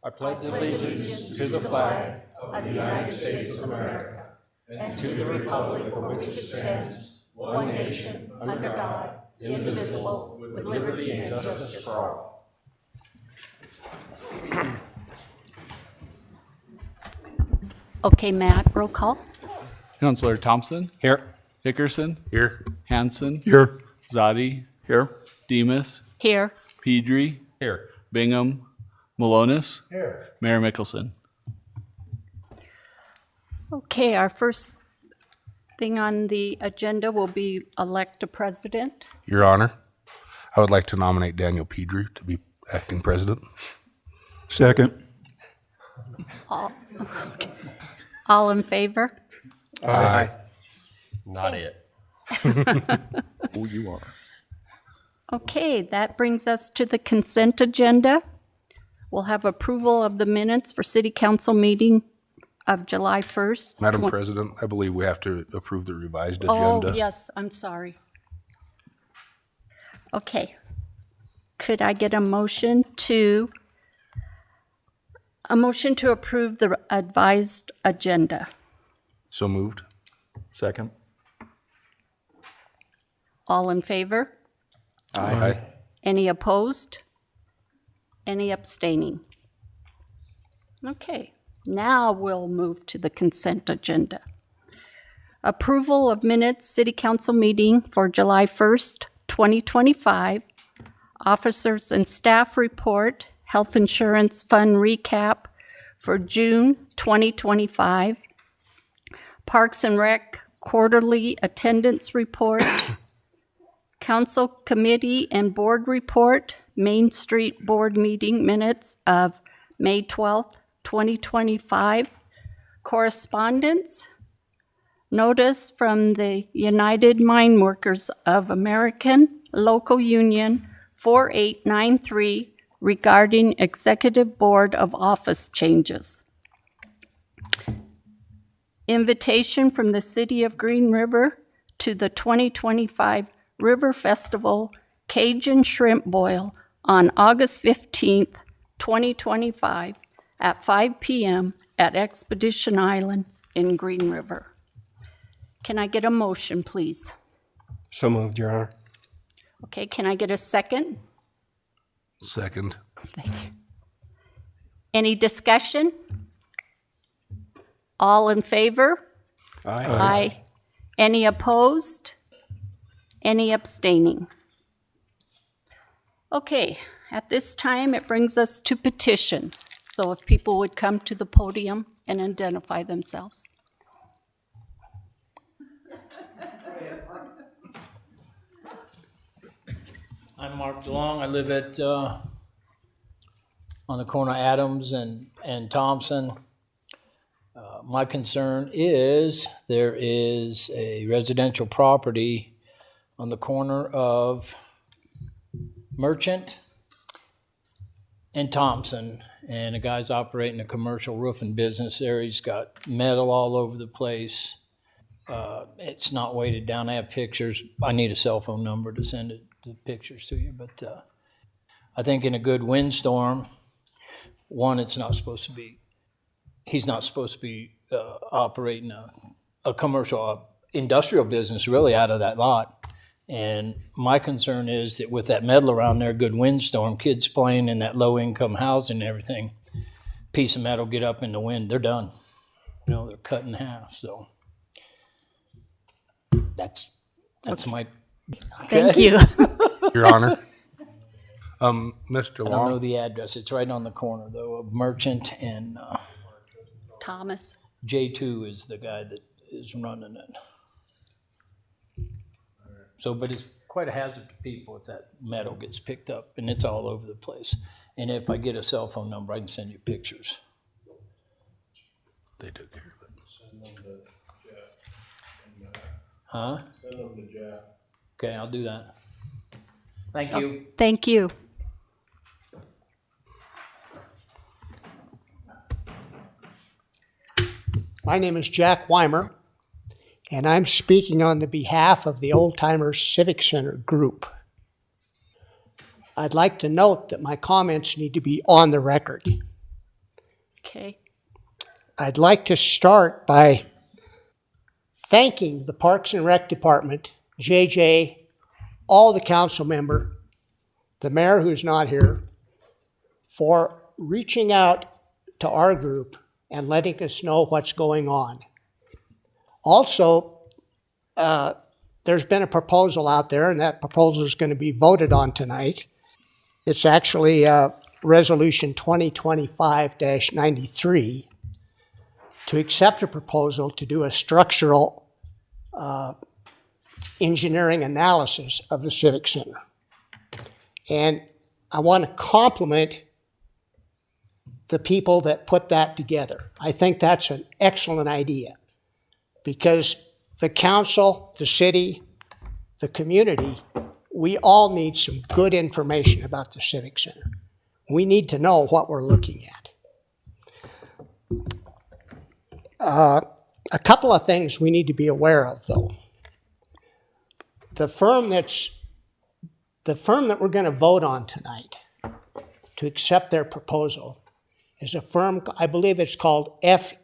I pledge allegiance to the flag of the United States of America and to the republic for which it stands, one nation, under God, indivisible, with liberty and justice for all. Okay, Matt, roll call. Councillor Thompson, Here. Hickerson, Here. Hanson, Here. Zadi, Here. Demus, Here. Pedri, Here. Bingham, Malonis, Here. Mayor Mickelson. Okay, our first thing on the agenda will be elect a president. Your Honor, I would like to nominate Daniel Pedri to be acting president. Second. All in favor? Aye. Not it. Oh, you are. Okay, that brings us to the consent agenda. We'll have approval of the minutes for city council meeting of July 1st. Madam President, I believe we have to approve the revised Oh, agenda. yes, I'm sorry. Okay. Could I get a motion to approve the advised agenda? So moved. Second. All in favor? Aye. Any opposed? Any abstaining? Okay, now we'll move to the consent agenda. Approval of minutes, city council meeting for July 1st, 2025. Officers and staff report, health insurance fund recap for June 2025. Parks and Rec quarterly attendance report. Council committee and board report, Main Street Board meeting minutes of May 12th, 2025. Correspondence, notice from the United Mine Workers of American Local Union 4893 regarding Executive Board of Office changes. Invitation from the City of Green River to the 2025 River Festival Cajun Shrimp Boil on August 15th, 2025 at 5 p.m. at Expedition Island in Green River. Can I get a motion, please? So moved, Your Honor. Okay, can I get a second? Second. Any discussion? All in favor? Aye. Any opposed? Any abstaining? Okay, at this time, it brings us to petitions. So if people would come to the podium and identify themselves. I'm Mark DeLong. I live at, on the corner of Adams and Thompson. My concern is there is a residential property on the corner of Merchant and Thompson, and a guy's operating a commercial roofing business there. He's got metal all over the place. It's not weighted down. I have pictures. I need a cell phone number to send the pictures to you, but I think in a good windstorm, one, it's not supposed to be, he's not supposed to be operating a commercial industrial business really out of that lot. And my concern is that with that metal around there, good windstorm, kids playing in that low-income housing and everything, piece of metal get up in the wind, they're done. You know, they're cut in half, so that's my, Thank you. Your Honor. Mr. I don't know Long, the address. It's right on the corner, though, of Merchant and Thomas. J2 is the guy that is running it. So, but it's quite a hazard to people if that metal gets picked up, and it's all over the place. And if I get a cell phone number, I can send you pictures. they took care of it. Huh? Send them to Jeff. Okay, I'll do that. Thank you. Thank you. My name is Jack Weimer, and I'm speaking on the behalf of the Old Timers Civic Center group. I'd like to note that my comments need to be on the record. Okay. I'd like to start by thanking the Parks and Rec Department, JJ, all the council member, the mayor who's not here, for reaching out to our group and letting us know what's going on. Also, there's been a proposal out there, and that proposal is going to be voted on tonight. It's actually Resolution 2025-93 to accept a proposal to do a structural engineering analysis of the Civic Center. And I want to compliment the people that put that together. I think that's an excellent idea because the council, the city, the community, we all need some good information about the Civic Center. We need to know what we're looking at. A couple of things we need to be aware of, though. The firm that we're going to vote on tonight to accept their proposal is a firm, I believe it's called FEA?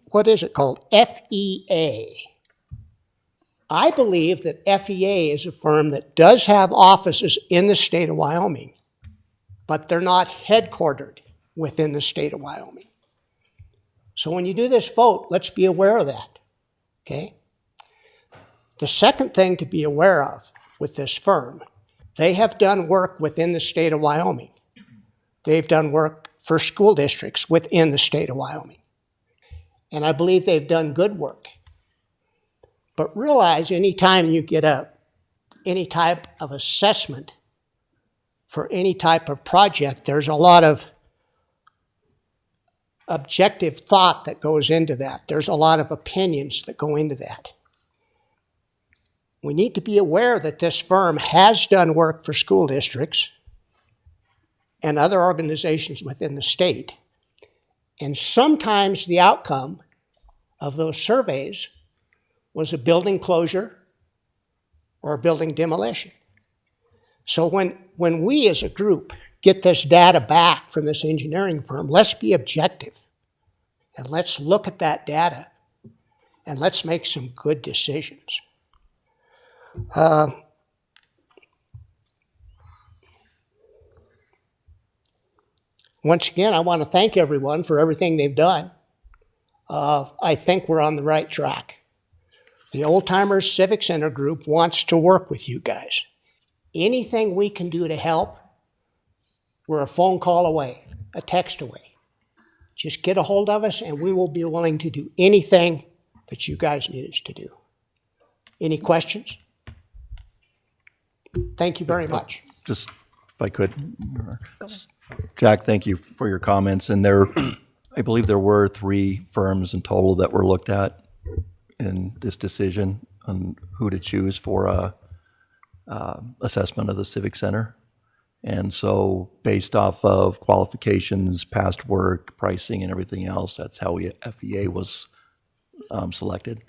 What is it called? FEA. I believe that FEA is a firm that does have offices in the state of Wyoming, but they're not headquartered within the state of Wyoming. So when you do this vote, let's be aware of that, okay? The second thing to be aware of with this firm, they have done work within the state of Wyoming. They've done work for school districts within the state of Wyoming. And I believe they've done good work. But realize anytime you get any type of assessment for any type of project, there's a lot of objective thought that goes into that. There's a lot of opinions that go into that. We need to be aware that this firm has done work for school districts and other organizations within the state. And sometimes the outcome of those surveys was a building closure or a building demolition. So when we as a group get this data back from this engineering firm, let's be objective and let's look at that data and let's make some good decisions. Once again, I want to thank everyone for everything they've done. I think we're on the right track. The Old Timers Civic Center group wants to work with you guys. Anything we can do to help, we're a phone call away, a text away. Just get a hold of us and we will be willing to do anything that you guys need us to do. Any questions? Thank you very much. Just, if I could. Jack, thank you for your comments. And I believe there were 3 firms in total that were looked at in this decision on who to choose for assessment of the Civic Center. And so based off of qualifications, past work, pricing, and everything else, that's how FEA was selected.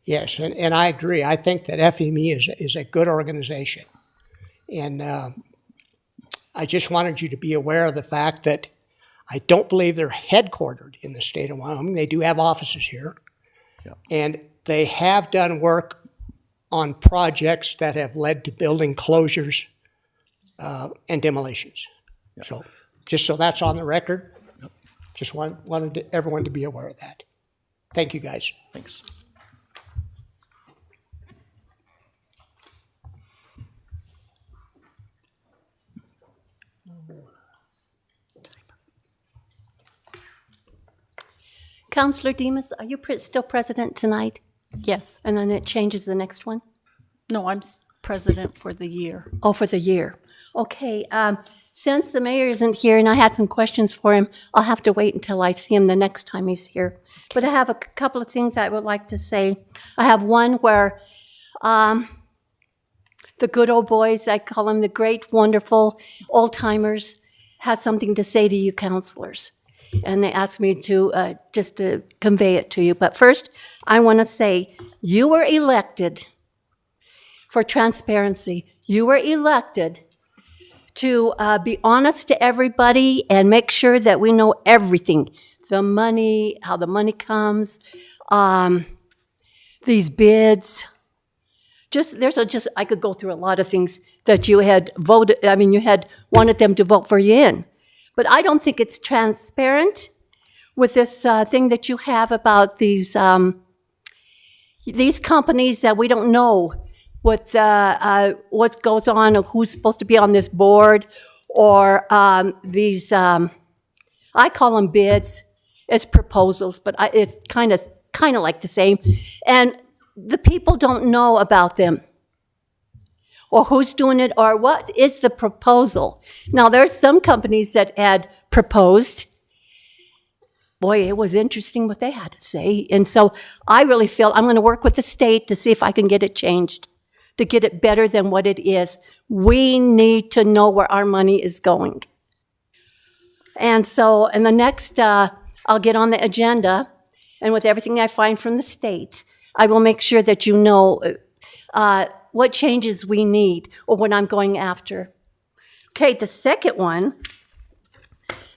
Yes, and I agree. I think that FME is a good organization. And I just wanted you to be aware of the fact that I don't believe they're headquartered in the state of Wyoming. They do have offices here. Yeah. And they have done work on projects that have led to building closures and demolitions. Yeah. So just so that's on the record, just wanted everyone to be aware of that. Thank you, guys. Thanks. Counselor Demas, are you still president tonight? Yes. And then it changes the next one? No, I'm president for the year. Oh, for the year. Okay. Since the mayor isn't here and I had some questions for him, I'll have to wait until I see him the next time he's here. But I have a couple of things I would like to say. I have one where the good old boys, I call them the great, wonderful old-timers, has something to say to you counselors. And they asked me to just to convey it to you. But first, I want to say you were elected for transparency. You were elected to be honest to everybody and make sure that we know everything. The money, how the money comes, these bids. I could go through a lot of things that you had voted, you had wanted them to vote for you in. But I don't think it's transparent with this thing that you have about these companies that we don't know what goes on or who's supposed to be on this board, or these, I call them bids, it's proposals, but it's kind of like the same. And the people don't know about them, or who's doing it, or what is the proposal. Now, there's some companies that had proposed. Boy, it was interesting what they had to say. And so I really feel I'm going to work with the state to see if I can get it changed, to get it better than what it is. We need to know where our money is going. And so, in the next, I'll get on the agenda, and with everything I find from the state, I will make sure that you know what changes we need or what I'm going after. Okay, the second one,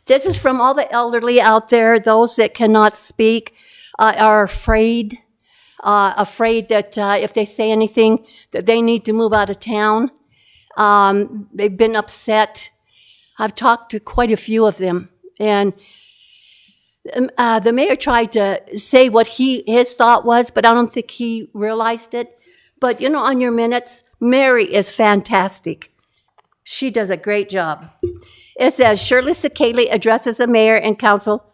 this is from all the elderly out there, those that cannot speak, are afraid that if they say anything, that they need to move out of town. They've been upset. I've talked to quite a few of them, and the mayor tried to say what his thought was, but I don't think he realized it. But, on your minutes, Mary is fantastic. She does a great job. It says, Shirley Sekeli addresses the mayor and council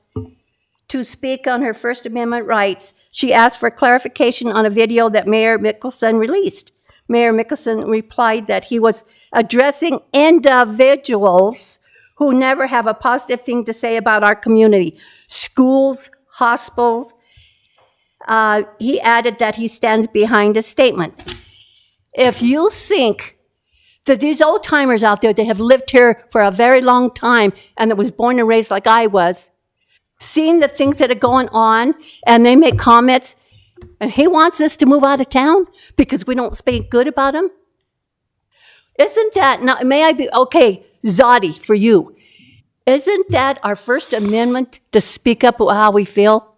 to speak on her First Amendment rights. She asked for clarification on a video that Mayor Mickelson released. Mayor Mickelson replied that he was addressing individuals who never have a positive thing to say about our community. Schools, hospitals. He added that he stands behind his statement. If you think that these old timers out there that have lived here for a very long time and that was born and raised like I was, seeing the things that are going on, and they make comments, and he wants us to move out of town because we don't speak good about him? Isn't that, now, may I be, okay, Zadi, for you, isn't that our First Amendment to speak up how we feel?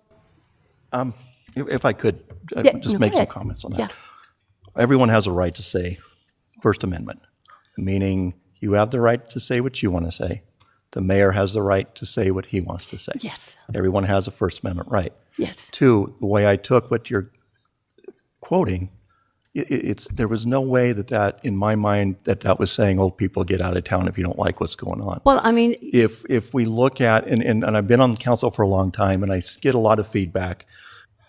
If I could, just go make some ahead. comments on that. Yeah. Everyone has a right to say First Amendment, meaning you have the right to say what you want to say. The mayor has the right to say what he wants to say. Yes. Everyone has a First Amendment right. Yes. Two, the way I took what you're quoting, there was no way that in my mind, that was saying old people get out of town if you don't like what's going on. Well, I mean, If we look at, and I've been on the council for a long time, and I get a lot of feedback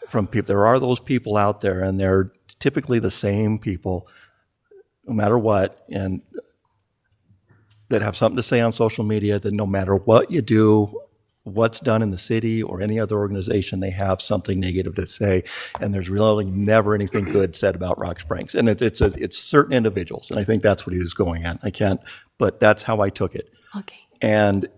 from people. There are those people out there, and they're typically the same people, no matter what, and that have something to say on social media, that no matter what you do, what's done in the city or any other organization, they have something negative to say, and there's really never anything good said about Rock Springs. And it's certain individuals, and I think that's what he was going at. I can't, but that's how I took it. okay. And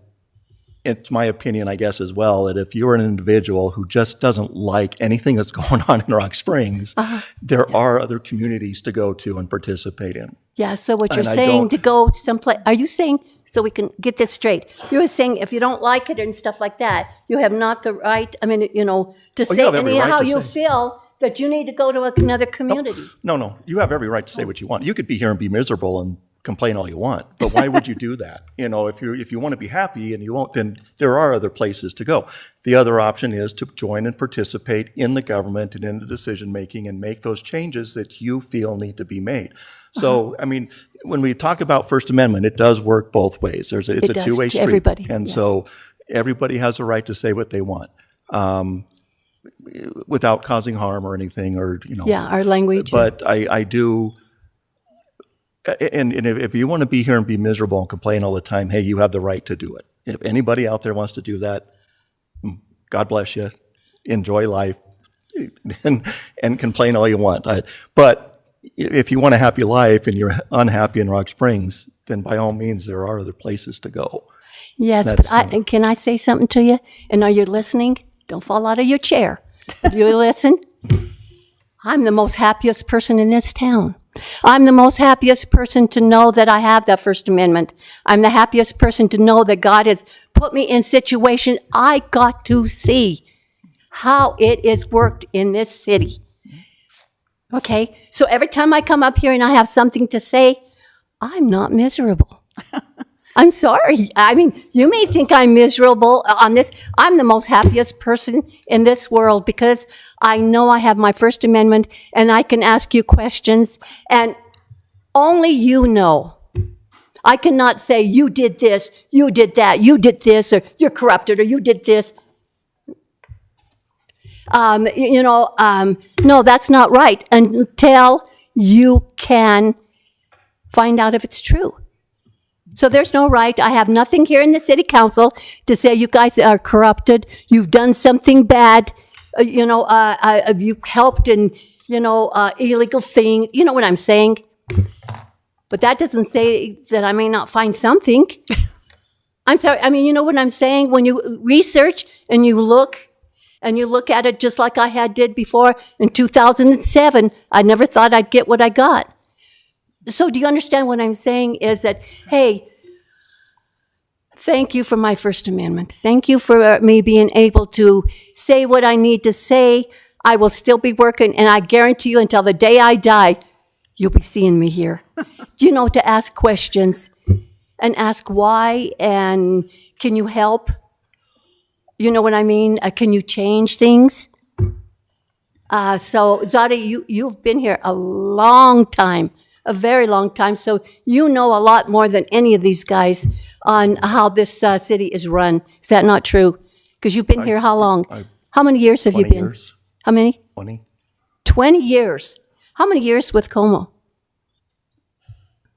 it's my opinion, I guess, as well, that if you're an individual who just doesn't like anything that's going on in Rock Springs, there are other communities to go to and participate in. Yeah, so what you're And I saying don't- to go someplace, are you saying, so we can get this straight, you're saying if you don't like it and stuff like that, you have not the right, to say have every right how to you say. feel that you need to go to another community. No, you have every right to say what you want. You could be here and be miserable and complain all you want, but why would you do that? If you want to be happy and you won't, then there are other places to go. The other option is to join and participate in the government and in the decision making and make those changes that you feel need to be made. So, when we talk about First Amendment, it does work both ways. It's It a does, two-way to street. everybody, And yes. so everybody has a right to say what they want. Without causing harm or anything, or Yeah, our language. But I do, and if you want to be here and be miserable and complain all the time, hey, you have the right to do it. If anybody out there wants to do that, God bless you. Enjoy life, and complain all you want. But if you want a happy life and you're unhappy in Rock Springs, then by all means, there are other places to go. Yes, That's but can I say something to you? And are you listening? Don't fall out of your chair. Do you listen? I'm the most happiest person in this town. I'm the most happiest person to know that I have that First Amendment. I'm the happiest person to know that God has put me in situation I got to see how it is worked in this city. Okay, so every time I come up here and I have something to say, I'm not miserable. I'm sorry. I mean, you may think I'm miserable on this. I'm the most happiest person in this world because I know I have my First Amendment and I can ask you questions and only you know. I cannot say you did this, you did that, you did this, or you're corrupted, or you did this. No, that's not right until you can find out if it's true. So there's no right. I have nothing here in the city council to say you guys are corrupted. You've done something bad. You helped in, illegal thing. You know what I'm saying? But that doesn't say that I may not find something. I'm sorry. I mean, you know what I'm saying? When you research and you look at it just like I did before in 2007, I never thought I'd get what I got. So do you understand what I'm saying is that, hey, thank you for my First Amendment. Thank you for me being able to say what I need to say. I will still be working, and I guarantee you until the day I die, you'll be seeing me here. To ask questions and ask why, and can you help? You know what I mean? Can you change things? So Zadi, you've been here a long time. A very long time, so you know a lot more than any of these guys on how this city is run. Is that not true? Because you've been here how long? How many years have you 20 been? years. How many? 20. 20 years. How many years with Como?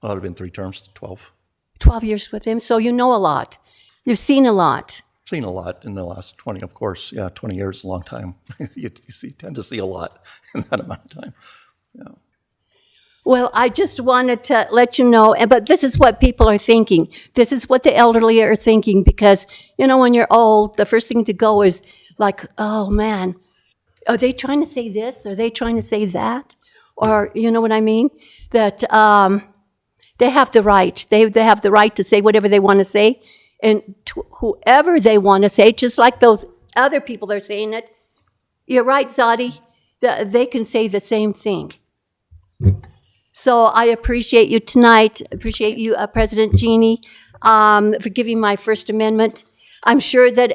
Well, it would have been 3 terms, 12. 12 years with him, so you know a lot. You've seen a lot. Seen a lot in the last 20, of course. Yeah, 20 years is a long time. you tend to see a lot in that amount of time. Yeah. Well, I just wanted to let you know, but this is what people are thinking. This is what the elderly are thinking because, when you're old, the first thing to go is like, oh man, are they trying to say this? Are they trying to say that? Or, you know what I mean? That they have the right. They have the right to say whatever they want to say. And whoever they want to say, just like those other people are saying it, you're right, Zadi, they can say the same thing. So I appreciate you tonight. Appreciate you, President Jeannie, for giving my First Amendment. I'm sure that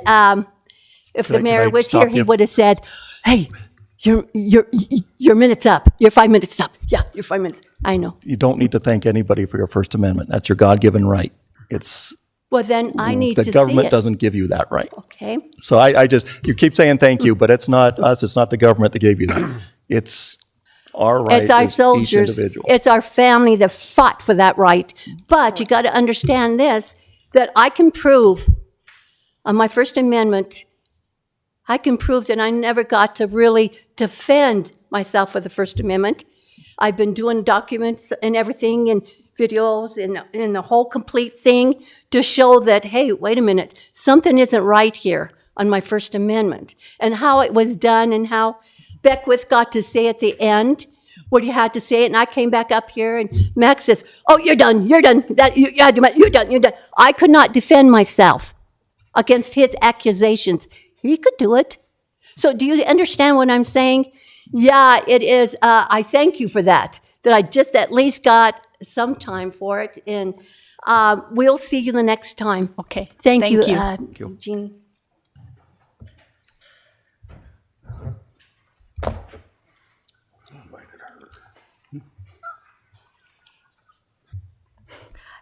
if the mayor was here, he would have said, "Hey, your minute's up. Your 5 minutes up. Yeah, your 5 minutes." I know. You don't need to thank anybody for your First Amendment. That's your God-given right. Well, then I need to see it. The government doesn't give you that right. Okay. So you keep saying thank you, but it's not us. It's not the government that gave you that. It's our right. It's our as each soldiers. individual. It's our family that fought for that right. But you got to understand this, that I can prove on my First Amendment, I can prove that I never got to really defend myself for the First Amendment. I've been doing documents and everything and videos and the whole complete thing to show that, hey, wait a minute, something isn't right here on my First Amendment. And how it was done and how Beckwith got to say at the end what he had to say it, and I came back up here, and Max says, "Oh, you're done. You're done. You're done. You're done." I could not defend myself against his accusations. He could do it. So, do you understand what I'm saying? Yeah, it is. I thank you for that. That I just at least got some time for it, and we'll see you the next time. Okay. Thank you, you. Jeannie.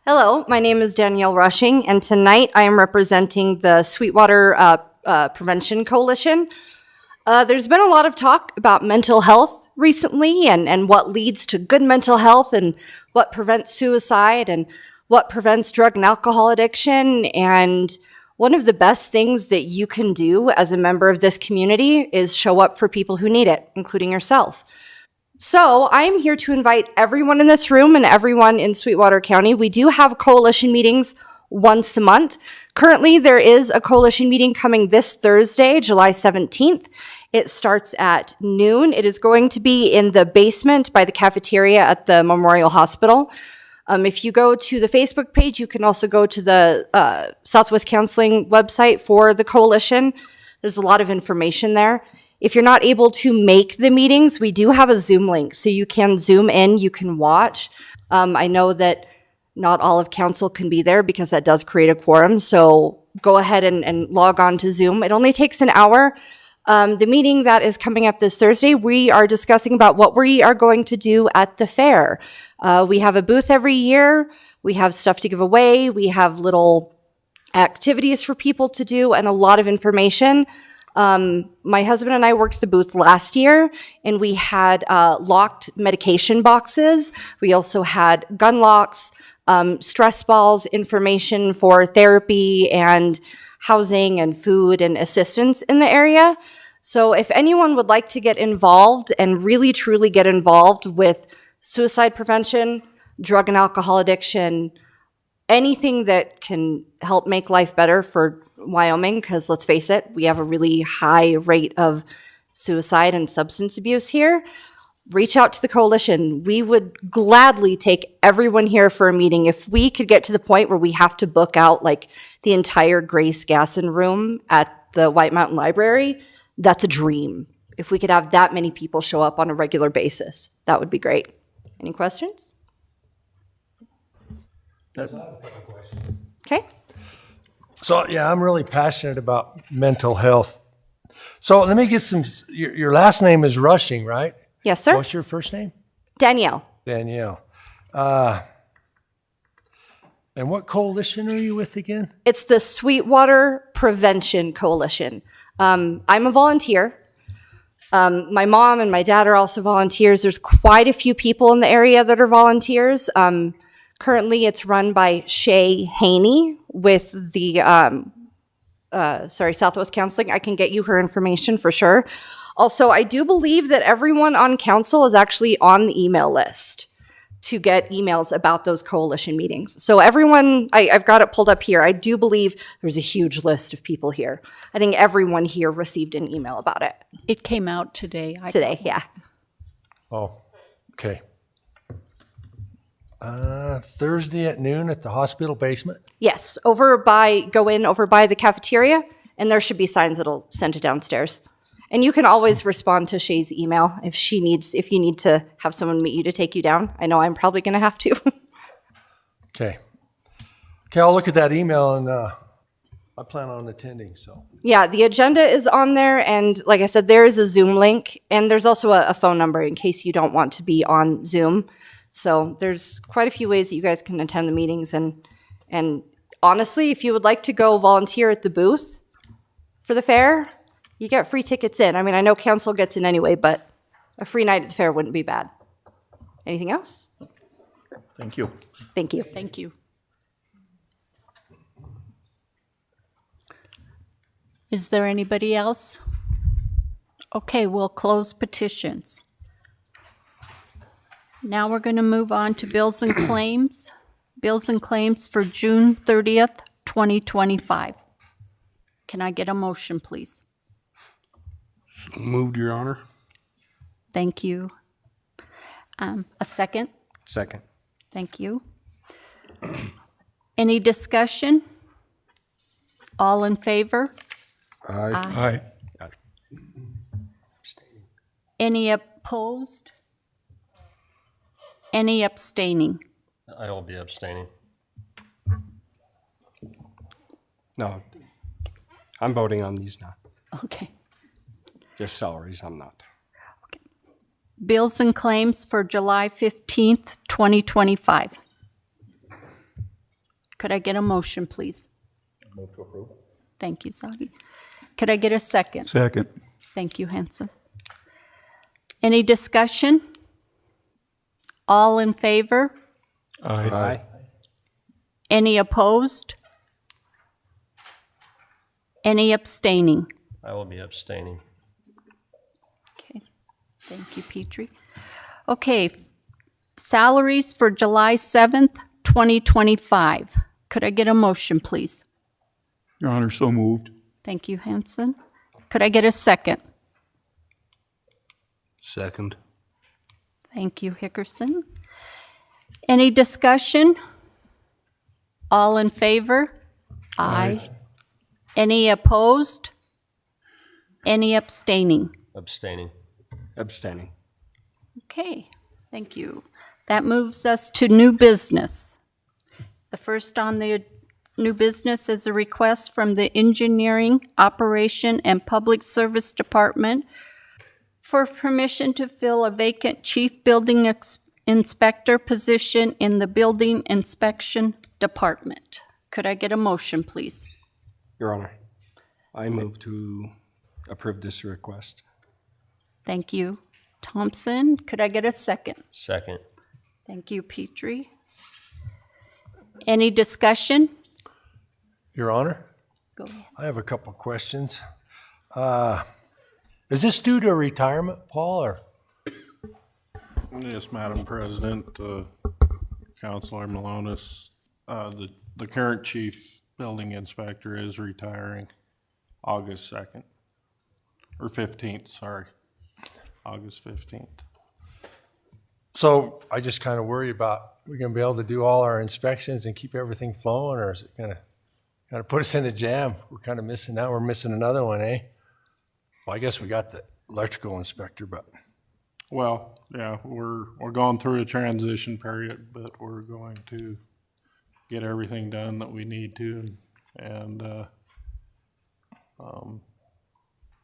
Hello, my name is Danielle Rushing, and tonight I am representing the Sweetwater Prevention Coalition. There's been a lot of talk about mental health recently and what leads to good mental health and what prevents suicide and what prevents drug and alcohol addiction. And one of the best things that you can do as a member of this community is show up for people who need it, including yourself. So I'm here to invite everyone in this room and everyone in Sweetwater County. We do have coalition meetings once a month. Currently, there is a coalition meeting coming this Thursday, July 17th. It starts at noon. It is going to be in the basement by the cafeteria at the Memorial Hospital. If you go to the Facebook page, you can also go to the Southwest Counseling website for the coalition. There's a lot of information there. If you're not able to make the meetings, we do have a Zoom link, so you can Zoom in, you can watch. I know that not all of council can be there because that does create a quorum, so go ahead and log on to Zoom. It only takes an hour. The meeting that is coming up this Thursday, we are discussing about what we are going to do at the fair. We have a booth every year. We have stuff to give away. We have little activities for people to do and a lot of information. My husband and I worked the booth last year, and we had locked medication boxes. We also had gun locks, stress balls, information for therapy and housing and food and assistance in the area. So if anyone would like to get involved and really truly get involved with suicide prevention, drug and alcohol addiction, anything that can help make life better for Wyoming, because let's face it, we have a really high rate of suicide and substance abuse here, reach out to the coalition. We would gladly take everyone here for a meeting. If we could get to the point where we have to book out like the entire Grace Gasson room at the White Mountain Library, that's a dream. If we could have that many people show up on a regular basis, that would be great. Any questions? Okay. So, yeah, I'm really passionate about mental health. So let me get some, your last name is Rushing, right? Yes, sir. What's your first name? Danielle. Danielle. And what coalition are you with again? It's the Sweetwater Prevention Coalition. I'm a volunteer. My mom and my dad are also volunteers. There's quite a few people in the area that are volunteers. Currently, it's run by Shay Haney with the Southwest Counseling. I can get you her information for sure. Also, I do believe that everyone on council is actually on the email list to get emails about those coalition meetings. So everyone, I've got it pulled up here. I do believe there's a huge list of people here. I think everyone here received an email about it It came out today. today, yeah. Oh, okay. Thursday at noon at the hospital basement? Yes, go in over by the cafeteria, and there should be signs that'll send it downstairs. And you can always respond to Shay's email if you need to have someone meet you to take you down. I know I'm probably going to have to. Okay. Okay, I'll look at that email and I plan on attending, so. Yeah, the agenda is on there, and like I said, there is a Zoom link, and there's also a phone number in case you don't want to be on Zoom. So there's quite a few ways that you guys can attend the meetings, and honestly, if you would like to go volunteer at the booth for the fair, you get free tickets in. I mean, I know council gets in anyway, but a free night at the fair wouldn't be bad. Anything else? Thank you. Thank you. Thank you. Is there anybody else? Okay, we'll close petitions. Now we're going to move on to bills and claims. Bills and claims for June 30th, 2025. Can I get a motion, please? Moved, Your Honor. Thank you. A second? Second. Thank you. Any discussion? All in favor? Aye. Any opposed? Any abstaining? I will be abstaining. No, I'm voting on these now. Okay. Just salaries, I'm not. Bills and claims for July 15th, 2025. Could I get a motion, please? Move to approve. Thank you, Sabi. Could I get a second? Second. Thank you, Hanson. Any discussion? All in favor? Aye. Any opposed? Any abstaining? I will be abstaining. Okay, thank you, Petrie. Okay, salaries for July 7th, 2025. Could I get a motion, please? Your Honor, so moved. Thank you, Hanson. Could I get a second? Second. Thank you, Hickerson. Any discussion? All in favor? Aye. Any opposed? Any abstaining? Abstaining. Abstaining. Okay, thank you. That moves us to new business. The first on the new business is a request from the Engineering, Operation, and Public Service Department for permission to fill a vacant Chief Building Inspector position in the Building Inspection Department. Could I get a motion, please? Your Honor, I move to approve this request. Thank you, Thompson. Could I get a second? Second. Thank you, Petrie. Any discussion? Your Honor, Go ahead. I have a couple of questions. Is this due to retirement, Paul, or? Yes, Madam President, Councilor Malonis, the current chief building inspector is retiring August 2nd, or 15th, sorry, August 15th. So I just kind of worry about, we're going to be able to do all our inspections and keep everything flowing, or is it going to kind of put us in a jam? We're kind of missing that. We're missing another one, eh? Well, I guess we got the electrical inspector, but. Well, yeah, we're going through a transition period, but we're going to get everything done that we need to, and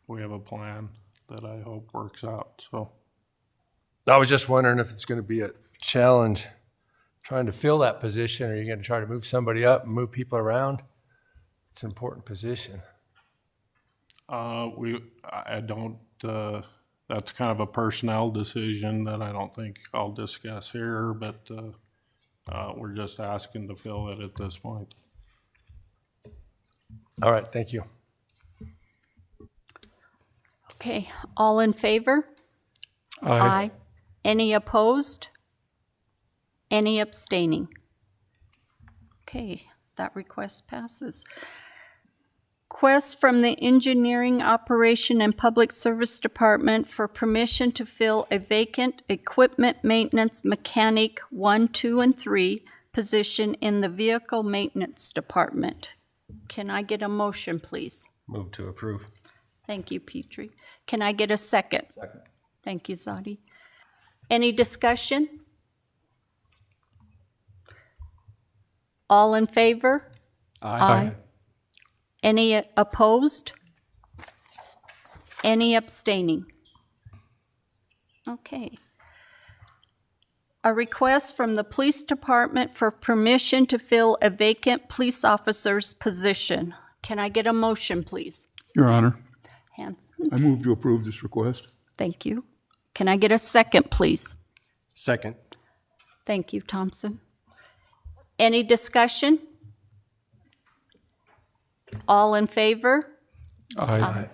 we have a plan that I hope works out, so. I was just wondering if it's going to be a challenge trying to fill that position, or are you going to try to move somebody up and move people around? It's an important position. I don't, that's kind of a personnel decision that I don't think I'll discuss here, but we're just asking to fill it at this point. All right, thank you. Okay, all in favor? Aye. Any opposed? Any abstaining? Okay, that request passes. Request from the Engineering, Operation, and Public Service Department for permission to fill a vacant Equipment Maintenance Mechanic 1, 2, and 3 position in the Vehicle Maintenance Department. Can I get a motion, please? Move to approve. Thank you, Petrie. Can I get a second? Second. Thank you, Zadi. Any discussion? All in favor? Aye. Any opposed? Any abstaining? Okay. A request from the Police Department for permission to fill a vacant police officer's position. Can I get a motion, please? Your Honor, Hanson, I move to approve this request. thank you. Can I get a second, please? Second. Thank you, Thompson. Any discussion? All in favor? Aye.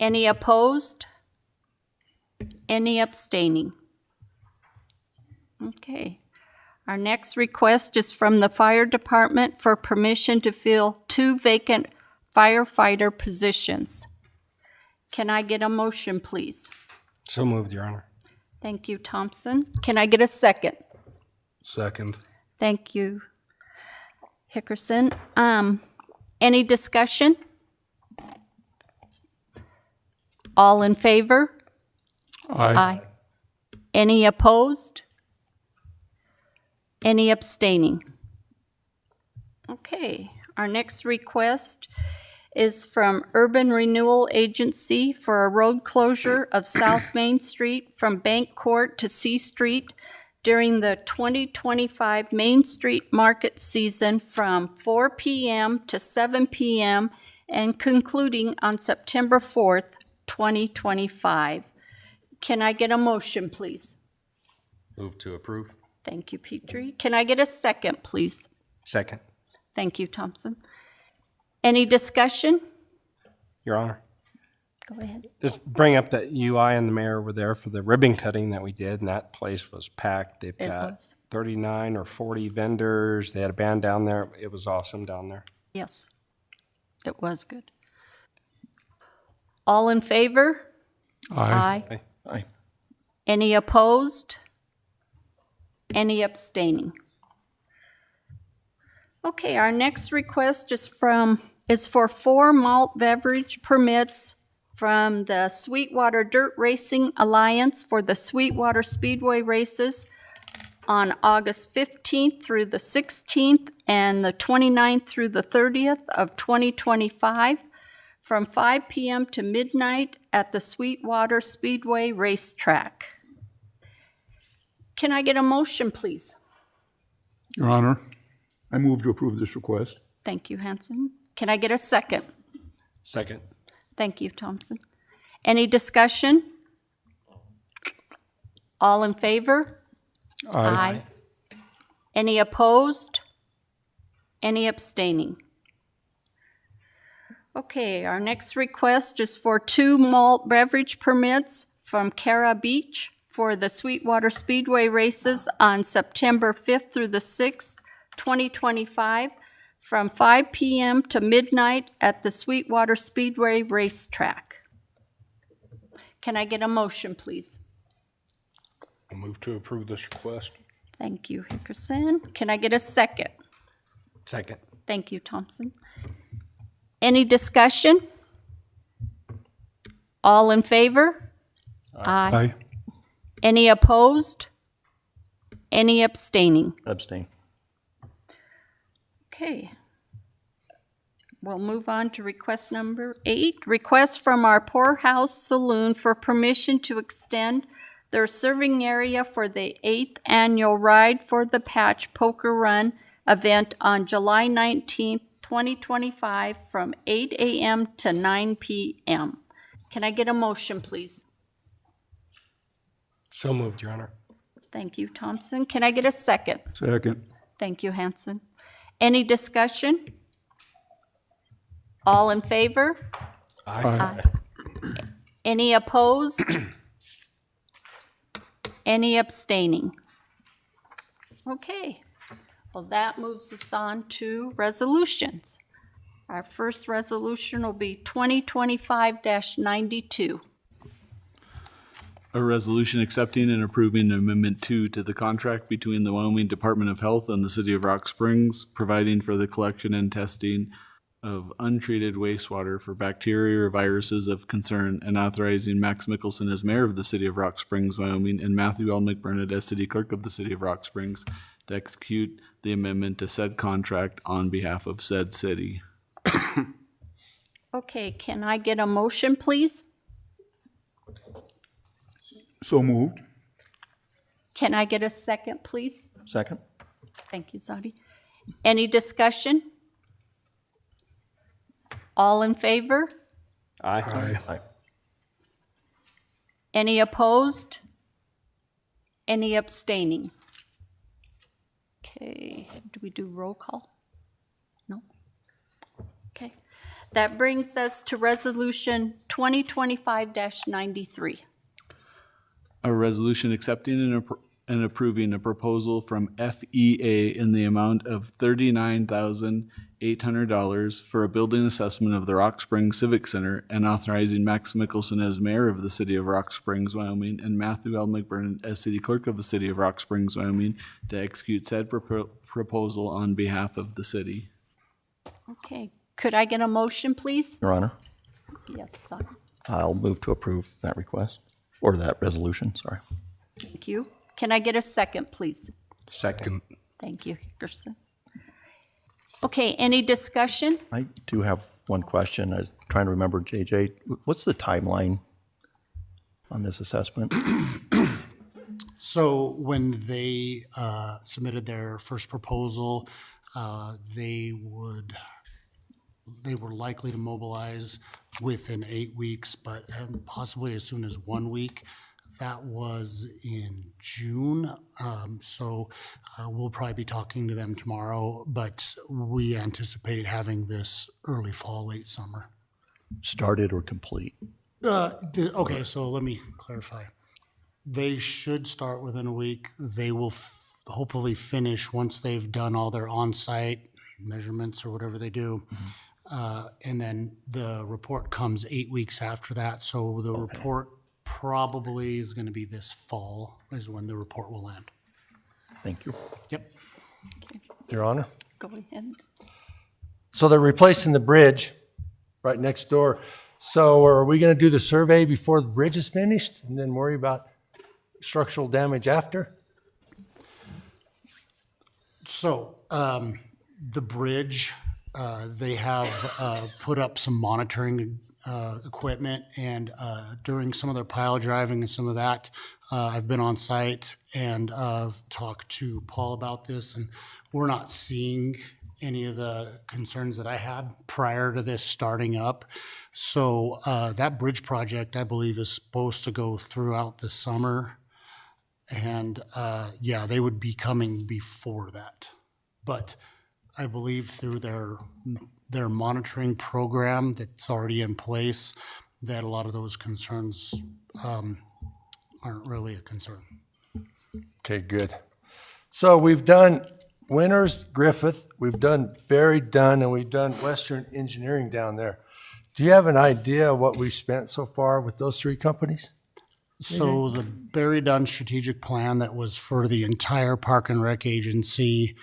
Any opposed? Any abstaining? Okay. Our next request is from the Fire Department for permission to fill 2 vacant firefighter positions. Can I get a motion, please? So moved, Your Honor. Thank you, Thompson. Can I get a second? Second. Thank you, Hickerson. Any discussion? All in favor? Aye. Any opposed? Any abstaining? Okay, our next request is from Urban Renewal Agency for a road closure of South Main Street from Bank Court to C Street during the 2025 Main Street market season from 4 p.m. to 7 p.m. and concluding on September 4th, 2025. Can I get a motion, please? Move to approve. Thank you, Petrie. Can I get a second, please? Second. Thank you, Thompson. Any discussion? Your Honor. Go ahead. Just bring up that UI and the mayor were there for the ribbon cutting that we did, and that place was packed. They've It got was. 39 or 40 vendors. They had a band down there. It was awesome down there. Yes, it was good. All in favor? Aye. Aye. Aye. Any opposed? Any abstaining? Okay, our next request is for 4 malt beverage permits from the Sweetwater Dirt Racing Alliance for the Sweetwater Speedway races on August 15th through the 16th and the 29th through the 30th of 2025 from 5 p.m. to midnight at the Sweetwater Speedway racetrack. Can I get a motion, please? Your Honor, I move to approve this request. Thank you, Hanson. Can I get a second? Second. Thank you, Thompson. Any discussion? All in favor? Aye. Any opposed? Any abstaining? Okay, our next request is for 2 malt beverage permits from Cara Beach for the Sweetwater Speedway races on September 5th through the 6th, 2025, from 5 p.m. to midnight at the Sweetwater Speedway racetrack. Can I get a motion, please? I move to approve this request. Thank you, Hickerson. Can I get a second? Second. Thank you, Thompson. Any discussion? All in favor? Aye. Any opposed? Any abstaining? Abstain. Okay. We'll move on to request number 8. Request from our Poorhouse Saloon for permission to extend their serving area for the 8th annual Ride for the Patch Poker Run event on July 19th, 2025 from 8 a.m. to 9 p.m. Can I get a motion, please? So moved, Your Honor. Thank you, Thompson. Can I get a second? Second. Thank you, Hanson. Any discussion? All in favor? Aye. Any opposed? Any abstaining? Okay. Well, that moves us on to resolutions. Our first resolution will be 2025-92. A resolution accepting and approving Amendment 2 to the contract between the Wyoming Department of Health and the City of Rock Springs, providing for the collection and testing of untreated wastewater for bacteria or viruses of concern, and authorizing Max Mickelson as mayor of the City of Rock Springs, Wyoming, and Matthew L. McBurnett as city clerk of the City of Rock Springs to execute the amendment to said contract on behalf of said city. Okay, can I get a motion, please? So moved. Can I get a second, please? Second. Thank you, Zadi. Any discussion? All in favor? Aye. Aye. Any opposed? Any abstaining? Okay, do we do roll call? No? Okay. That brings us to Resolution 2025-93. A resolution accepting and approving a proposal from FEA in the amount of $39,800 for a building assessment of the Rock Springs Civic Center, and authorizing Max Mickelson as mayor of the City of Rock Springs, Wyoming, and Matthew L. McBurnett as city clerk of the City of Rock Springs, Wyoming, to execute said proposal on behalf of the city. Okay, could I get a motion, please? Your Honor, Yes, sorry. I'll move to approve that request, or that resolution, sorry. Thank you. Can I get a second, please? Second. Thank you, Hickerson. Okay, any discussion? I do have one question. I was trying to remember, JJ, what's the timeline on this assessment? So when they submitted their first proposal, they were likely to mobilize within 8 weeks, but possibly as soon as 1 week. That was in June, so we'll probably be talking to them tomorrow, but we anticipate having this early fall, late summer. Started or complete? Okay, so let me clarify. They should start within a week. They will hopefully finish once they've done all their on-site measurements or whatever they do. And then the report comes 8 weeks after that. So the report probably is going to be this fall is when the report will end. Thank you. Yep. Your Honor. Go ahead. So they're replacing the bridge right next door. So are we going to do the survey before the bridge is finished and then worry about structural damage after? So, the bridge, they have put up some monitoring equipment, and during some of their pile driving and some of that, I've been on site and talked to Paul about this, and we're not seeing any of the concerns that I had prior to this starting up. So that bridge project, I believe, is supposed to go throughout the summer. And yeah, they would be coming before that. But I believe through their monitoring program that's already in place, that a lot of those concerns aren't really a concern. Okay, good. So we've done Winters, Griffith, we've done Barry Dunn, and we've done Western Engineering down there. Do you have an idea of what we spent so far with those three companies? So the Barry Dunn strategic plan that was for the entire Park and Rec Agency,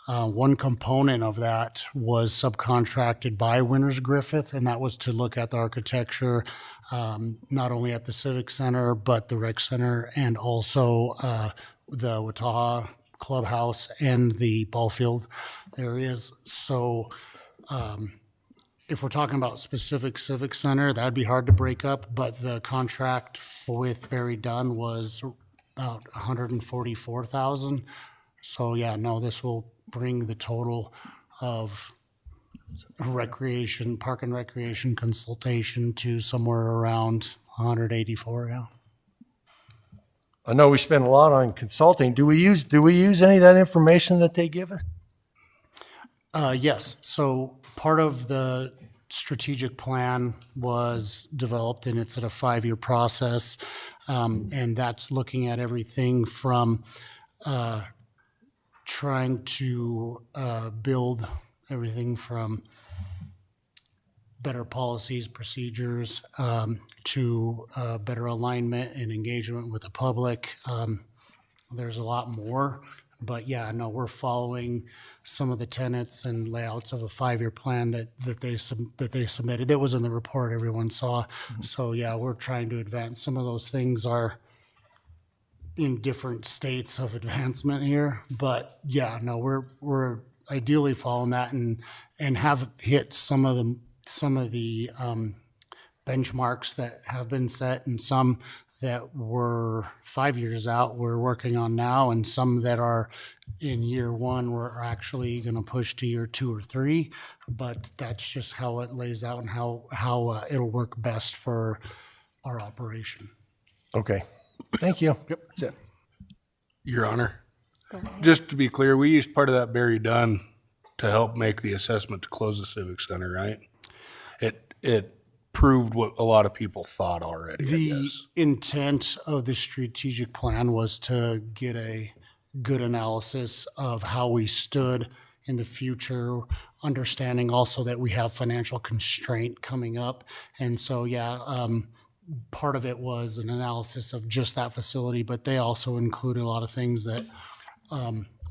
one component of that was subcontracted by Winters Griffith, and that was to look at the architecture, not only at the Civic Center, but the Rec Center, and also the Wataha Clubhouse and the ball field areas. So if we're talking about specific Civic Center, that'd be hard to break up, but the contract with Barry Dunn was about $144,000. So yeah, no, this will bring the total of recreation, park and recreation consultation to somewhere around 184, yeah. I know we spend a lot on consulting. Do we use any of that information that they give us? Yes, so part of the strategic plan was developed, and it's at a 5-year process, and that's looking at everything from trying to build everything from better policies, procedures, to better alignment and engagement with the public. There's a lot more, but yeah, no, we're following some of the tenets and layouts of a 5-year plan that they submitted. That was in the report everyone saw. So yeah, we're trying to advance. Some of those things are in different states of advancement here, but yeah, no, we're ideally following that and have hit some of the benchmarks that have been set, and some that were 5 years out we're working on now, and some that are in year 1 we're actually going to push to year 2 or 3. But that's just how it lays out and how it'll work best for our operation. Okay, thank you. Yep, that's it. Your Honor, just to be clear, we used part of that Barry Dunn to help make the assessment to close the Civic Center, right? It proved what a lot of people thought already, I guess. Intent of the strategic plan was to get a good analysis of how we stood in the future, understanding also that we have financial constraint coming up. And so, yeah, part of it was an analysis of just that facility, but they also included a lot of things that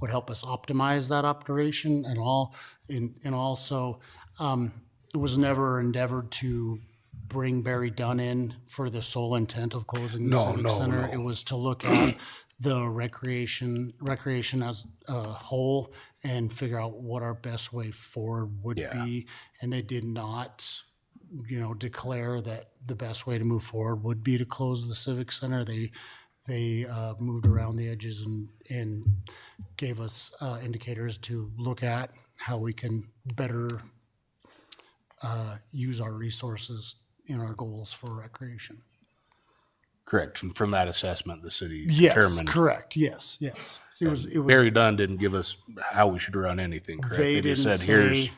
would help us optimize that operation and all. And also, it was never endeavored to bring Barry Dunn in for the sole intent of closing the Civic Center. No. It was to look at the recreation as a whole and figure out what our best way forward would be. And they did not, declare that the best way to move forward would be to close the Civic Center. They moved around the edges and gave us indicators to look at how we can better use our resources in our goals for recreation. Correct. And from that assessment, the city Yes, determined. correct. Yes. So it was Barry Dunn didn't give us how we should run anything, correct? They just didn't said, say-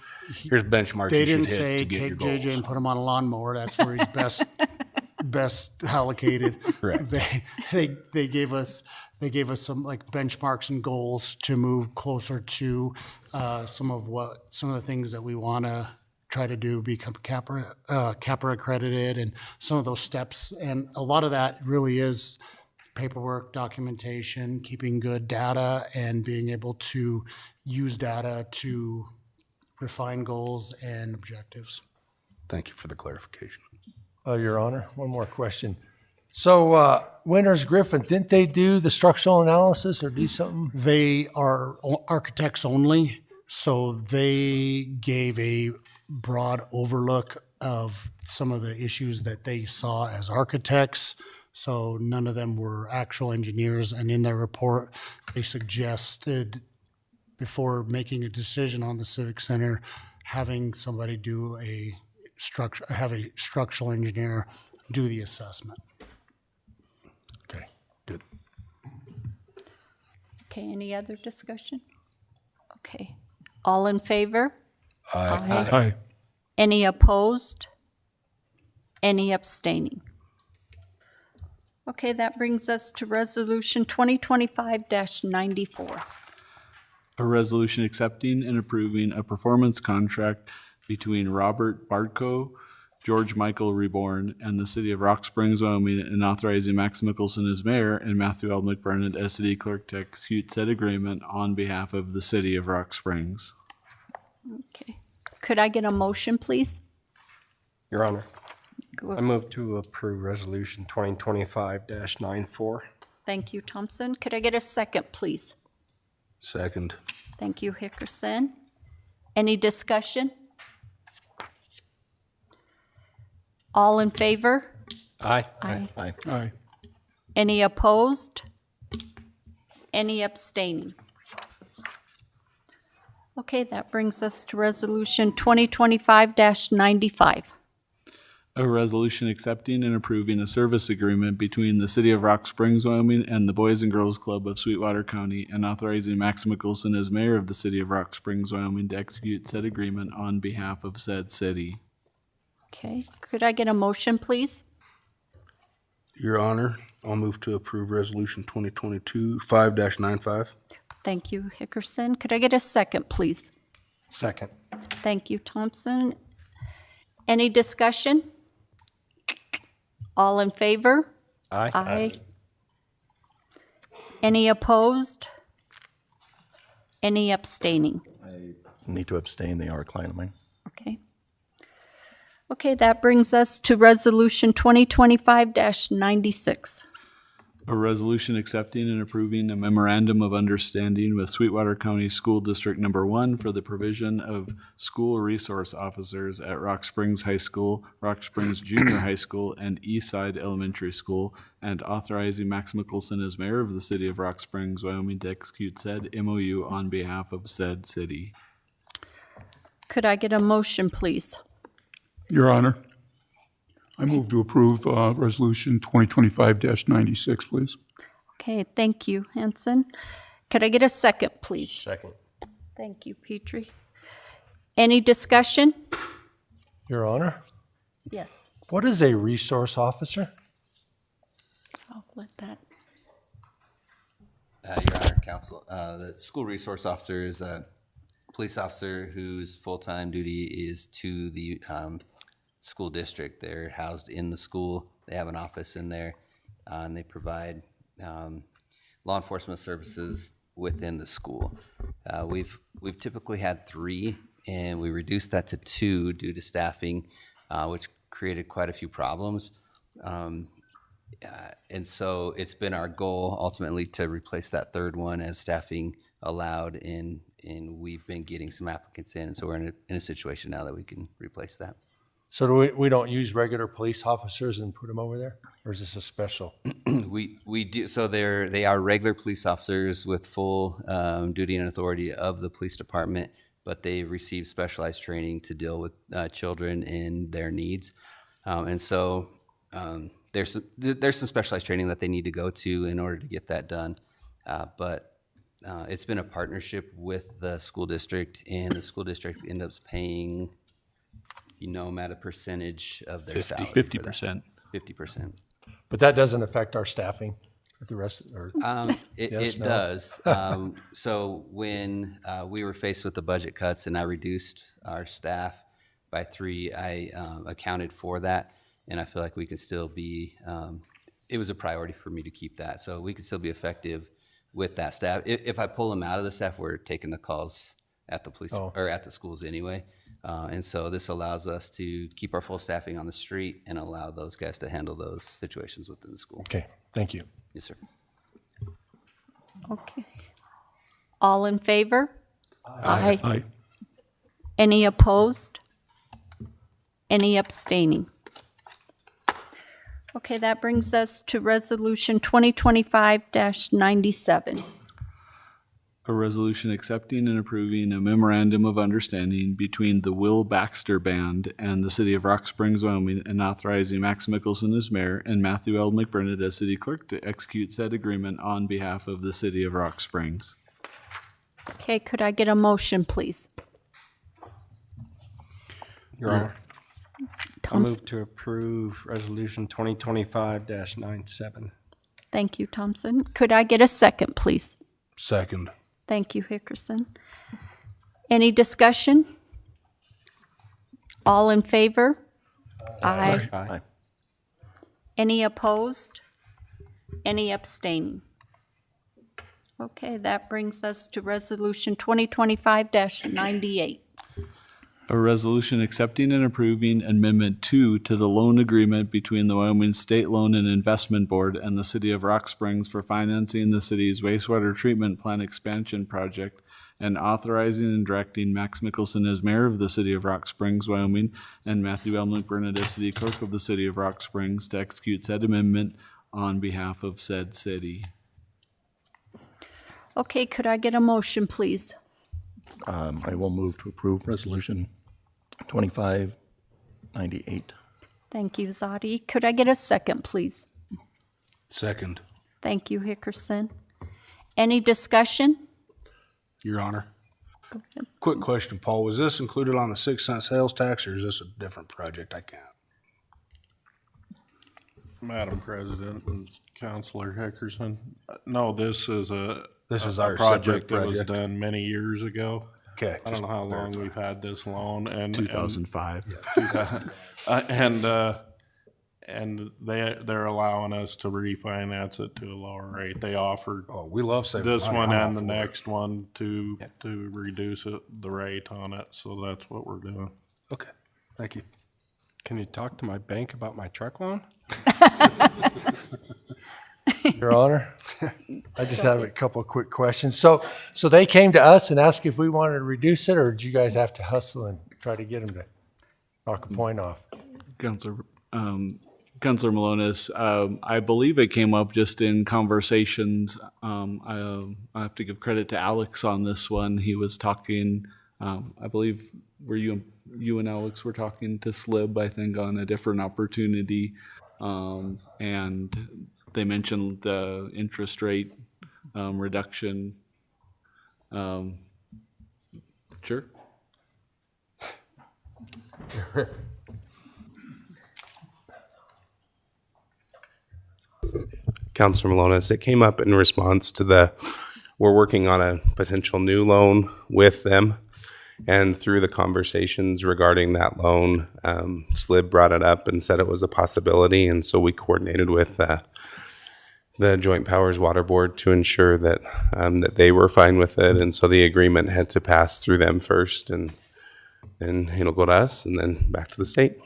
here's benchmarks They you didn't should say hit to get your take goals. JJ and put him on a lawnmower. That's where he's best allocated. Correct. They gave us some like benchmarks and goals to move closer to some of the things that we want to try to do, become CAPRA accredited and some of those steps. And a lot of that really is paperwork, documentation, keeping good data, and being able to use data to refine goals and objectives. Thank you for the clarification. Your Honor, one more question. So Winters Griffin, didn't they do the structural analysis or do something? They are architects only, so they gave a broad overlook of some of the issues that they saw as architects. So none of them were actual engineers, and in their report, they suggested, before making a decision on the Civic Center, having somebody do have a structural engineer do the assessment. Okay, good. Okay, any other discussion? Okay, all in favor? Aye. Any opposed? Any abstaining? Okay, that brings us to Resolution 2025-94. A resolution accepting and approving a performance contract between Robert Bartko, George Michael Reborn, and the City of Rock Springs, Wyoming, and authorizing Max Mickelson as mayor and Matthew L. McBurnett as city clerk to execute said agreement on behalf of the City of Rock Springs. Okay, could I get a motion, please? Your Honor, Go- I move to approve Resolution 2025-94. Thank you, Thompson. Could I get a second, please? Second. Thank you, Hickerson. Any discussion? All in favor? Aye. Aye. Aye. Any opposed? Any abstaining? Okay, that brings us to Resolution 2025-95. A resolution accepting and approving a service agreement between the City of Rock Springs, Wyoming, and the Boys and Girls Club of Sweetwater County, and authorizing Max Mickelson as mayor of the City of Rock Springs, Wyoming, to execute said agreement on behalf of said city. Okay, could I get a motion, please? Your Honor, I'll move to approve Resolution 2022-5-95. Thank you, Hickerson. Could I get a second, please? Second. Thank you, Thompson. Any discussion? All in favor? Aye. Aye. Any opposed? Any abstaining? Need to abstain, they are a client of mine. Okay. Okay, that brings us to Resolution 2025-96. A resolution accepting and approving a memorandum of understanding with Sweetwater County School District Number 1 for the provision of school resource officers at Rock Springs High School, Rock Springs Junior High School, and Eastside Elementary School, and authorizing Max Mickelson as mayor of the City of Rock Springs, Wyoming, to execute said MOU on behalf of said city. Could I get a motion, please? Your Honor, I move to approve Resolution 2025-96, please. Okay, thank you, Hanson. Could I get a second, please? Second. Thank you, Petrie. Any discussion? Your Honor, Yes. what is a resource officer? I'll let that. Your Honor, Counsel, the school resource officer is a police officer whose full-time duty is to the school district. They're housed in the school. They have an office in there, and they provide law enforcement services within the school. We've typically had 3, and we reduced that to 2 due to staffing, which created quite a few problems. And so it's been our goal ultimately to replace that 3rd one as staffing allowed, and we've been getting some applicants in, and so we're in a situation now that we can replace that. So we don't use regular police officers and put them over there? Or is this a special? We do, so they are regular police officers with full duty and authority of the police department, but they receive specialized training to deal with children and their needs. And so there's some specialized training that they need to go to in order to get that done. But it's been a partnership with the school district, and the school district ends up paying, at a percentage of their salary. 50%. 50%. But that doesn't affect our staffing with the rest, or? It No? does. So when we were faced with the budget cuts and I reduced our staff by 3, I accounted for that, and I feel like we can still be, it was a priority for me to keep that, so we can still be effective with that staff. If I pull them out of the staff, we're taking the calls at the police, or at the schools anyway. And so this allows us to keep our full staffing on the street and allow those guys to handle those situations within the school. Okay, thank you. Yes, sir. Okay. All in favor? Aye. Aye. Any opposed? Any abstaining? Okay, that brings us to Resolution 2025-97. A resolution accepting and approving a memorandum of understanding between the Will Baxter Band and the City of Rock Springs, Wyoming, and authorizing Max Mickelson as mayor and Matthew L. McBurnett as city clerk to execute said agreement on behalf of the City of Rock Springs. Okay, could I get a motion, please? Your Honor, I Thompson. move to approve Resolution 2025-97. Thank you, Thompson. Could I get a second, please? Second. Thank you, Hickerson. Any discussion? All in favor? Aye. Aye. Any opposed? Any abstaining? Okay, that brings us to Resolution 2025-98. A resolution accepting and approving Amendment 2 to the loan agreement between the Wyoming State Loan and Investment Board and the City of Rock Springs for financing the city's wastewater treatment plant expansion project and authorizing and directing Max Mickelson as mayor of the City of Rock Springs, Wyoming, and Matthew L. McBurnett as city clerk of the City of Rock Springs to execute said amendment on behalf of said city. Okay, could I get a motion, please? I will move to approve Resolution 2598. Thank you, Zadi. Could I get a second, please? Second. Thank you, Hickerson. Any discussion? Your Honor. Quick question, Paul. Was this included on the 6-cent sales tax, or is this a different project? I can't. Madam President and Councilor Hickerson, no, this is This is a our project separate that was project. done many years ago. Okay. I don't know how long we've had this loan, and 2005. and they're allowing us to refinance it to a lower rate. They offered Oh, we love saving this money. one I'm all and the for it. next one to reduce the rate on it, so that's what we're doing. Okay, thank you. Can you talk to my bank about my truck loan? Your Honor, I just have a couple of quick questions. So they came to us and asked if we wanted to reduce it, or did you guys have to hustle and try to get them to knock a point off? Councilor Malonis, I believe it came up just in conversations. I have to give credit to Alex on this one. He was talking, I believe, were you and Alex were talking to Slib, I think, on a different opportunity. And they mentioned the interest rate reduction. Sure. Councilor Malonis, it came up in response to we're working on a potential new loan with them. And through the conversations regarding that loan, Slib brought it up and said it was a possibility. And so we coordinated with the Joint Powers Water Board to ensure that that they were fine with it. And so the agreement had to pass through them first, and then it'll go to us and then back to the state.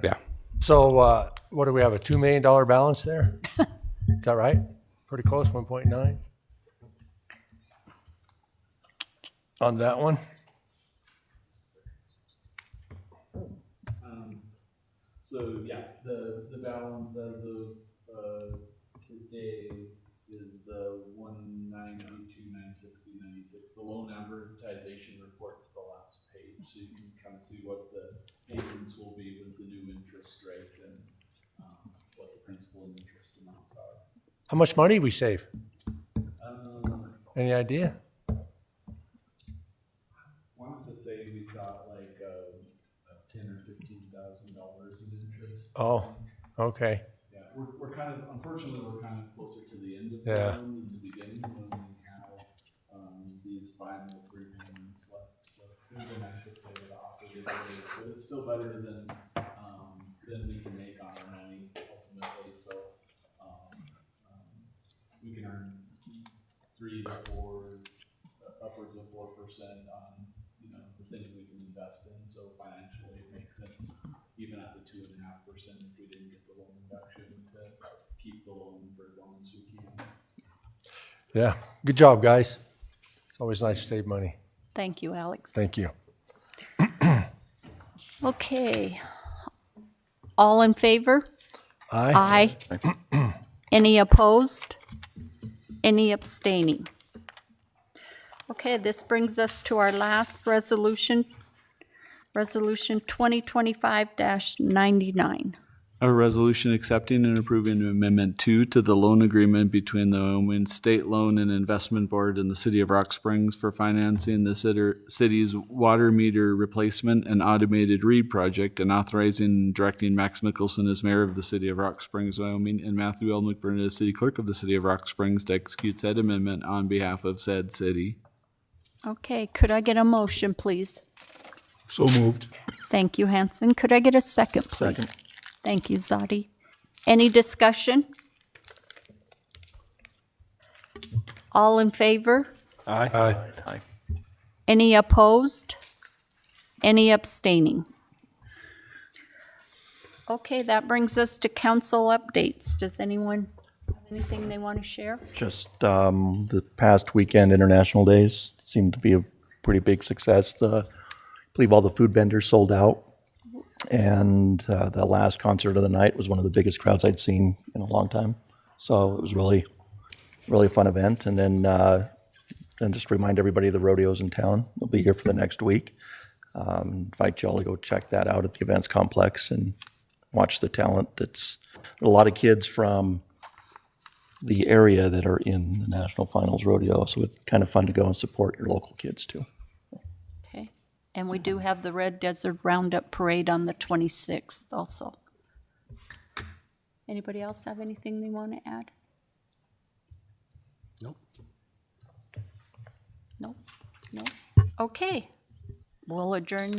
Yeah. So what do we have, a $2 million balance there? Is that right? Pretty close, 1.9? On that one? So, yeah, the balance as of today is the 192,960.96. The loan amortization report's the last page, so you can kind of see what the payments will be with the new interest rate and what the principal and interest amounts are. How much money we save? Any idea? Wanted to say we got like $10,000 or $15,000 in interest. Oh, okay. Yeah, we're kind of, unfortunately, we're kind of closer to the end of the Yeah. loan than the beginning when we have these final 3 payments left. So It would be nice if they would offer it, but it's still better than we can make on our money ultimately, so, we can earn 3 to 4, upwards of 4% on, the things we can invest in, so financially it makes sense, even at the 2.5% if we didn't get the loan reduction, to keep the loan for as long as we can. Yeah, good job, guys. It's always nice to save money. Thank you, Alex. Thank you. Okay. All in favor? Aye. Aye. Any opposed? Any abstaining? Okay, this brings us to our last resolution, Resolution 2025-99. A resolution accepting and approving Amendment 2 to the loan agreement between the Wyoming State Loan and Investment Board and the City of Rock Springs for financing the city's water meter replacement and automated read project, and authorizing and directing Max Mickelson as mayor of the City of Rock Springs, Wyoming, and Matthew L. McBurnett as city clerk of the City of Rock Springs to execute said amendment on behalf of said city. Okay, could I get a motion, please? So moved. Thank you, Hanson. Could I get a second, please? Second. Thank you, Zadi. Any discussion? All in favor? Aye. Aye. Any opposed? Any abstaining? Okay, that brings us to council updates. Does anyone have anything they want to share? Just the past weekend, International Days, seemed to be a pretty big success. I believe all the food vendors sold out. And the last concert of the night was one of the biggest crowds I'd seen in a long time. So it was really a fun event. And then just remind everybody of the rodeos in town. They'll be here for the next week. Invite you all to go check that out at the events complex and watch the talent. There's a lot of kids from the area that are in the National Finals Rodeo. So it's kind of fun to go and support your local kids too. Okay. And we do have the Red Desert Roundup Parade on the 26th also. Anybody else have anything they want to add? Nope. Nope. Nope. Okay. We'll adjourn.